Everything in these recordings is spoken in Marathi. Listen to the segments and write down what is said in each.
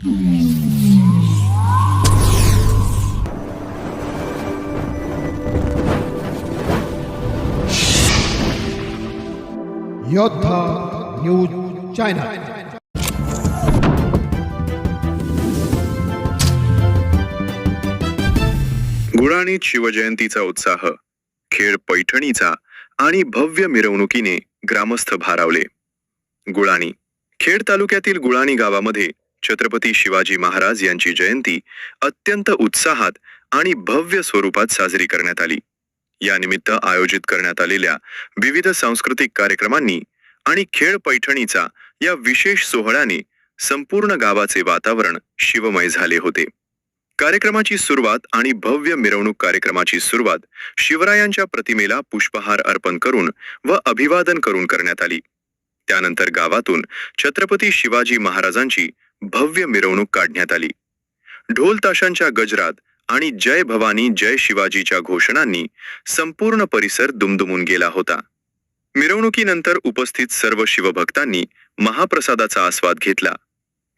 योद्धा न्यूज चॅनल। गुळाणीत शिवजयंतीचा उत्साह, खेड पैठणीचा आणि भव्य मिरवणुकीने ग्रामस्थ भारावले। गुळाणी खेड तालुक्यातील गुळाणी गावामध्ये छत्रपती शिवाजी महाराज यांची जयंती अत्यंत उत्साहात आणि भव्य स्वरूपात साजरी करण्यात आली। या निमित्त आयोजित करण्यात आलेल्या विविध सांस्कृतिक कार्यक्रमांनी आणि खेड पैठणीचा या विशेष सोहळ्याने संपूर्ण गावाचे वातावरण शिवमय झाले होते। कार्यक्रमाची सुरुवात आणि भव्य मिरवणूक कार्यक्रमाची सुरुवात शिवरायांच्या प्रतिमेला पुष्पहार अर्पण करून व अभिवादन करून करण्यात आली। त्यानंतर गावातून छत्रपती शिवाजी महाराजांची भव्य मिरवणूक काढण्यात आली। ढोल ताशांच्या गजरात आणि जय भवानी जय शिवाजीच्या घोषणांनी संपूर्ण परिसर दुमदुमून गेला होता। मिरवणुकीनंतर उपस्थित सर्व शिवभक्तांनी महाप्रसादाचा आस्वाद घेतला।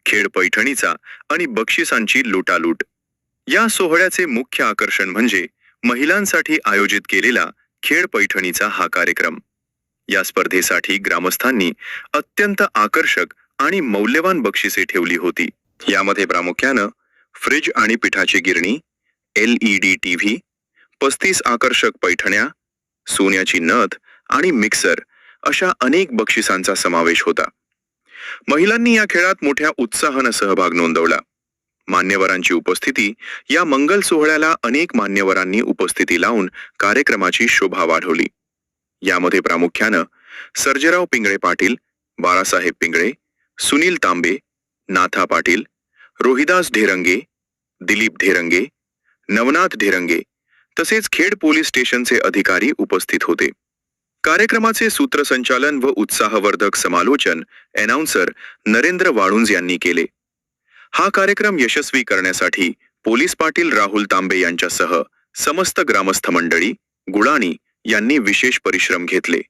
खेड पैठणीचा आणि बक्षिसांची लुटालूट। या सोहळ्याचे मुख्य आकर्षण म्हणजे महिलांसाठी आयोजित केलेला खेड पैठणीचा हा कार्यक्रम। या स्पर्धेसाठी ग्रामस्थांनी अत्यंत आकर्षक आणि मौल्यवान बक्षिसे ठेवली होती। यामध्ये प्रामुख्यानं फ्रिज आणि पिठाची गिरणी, LED TV, 35 आकर्षक पैठण्या, सोन्याची नथ आणि मिक्सर अशा अनेक बक्षिसांचा समावेश होता। महिलांनी या खेळात मोठ्या उत्साहानं सहभाग नोंदवला। मान्यवरांची उपस्थिती या मंगल सोहळ्याला अनेक मान्यवरांनी उपस्थिती लावून कार्यक्रमाची शोभा वाढवली। यामध्ये प्रामुख्यानं सर्जेराव पिंगळे पाटील, बाळासाहेब पिंगळे, सुनील तांबे, नाथा पाटील, रोहिदास ढेरंगे, दिलीप ढेरंगे, नवनाथ ढेरंगे तसेच खेड पोलीस स्टेशनचे अधिकारी उपस्थित होते। कार्यक्रमाचे सूत्रसंचालन व उत्साहवर्धक समालोचन अनाउन्सर नरेंद्र वाळुंज यांनी केले। हा कार्यक्रम यशस्वी करण्यासाठी पोलीस पाटील राहुल तांबे यांच्यासह समस्त ग्रामस्थ मंडळी गुळाणी यांनी विशेष परिश्रम घेतले।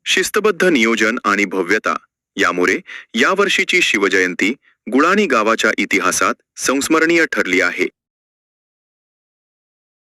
शिस्तबद्ध नियोजन आणि भव्यता यामुळे यावर्षीची शिवजयंती गुळाणी गावाच्या इतिहासात संस्मरणीय ठरली आहे।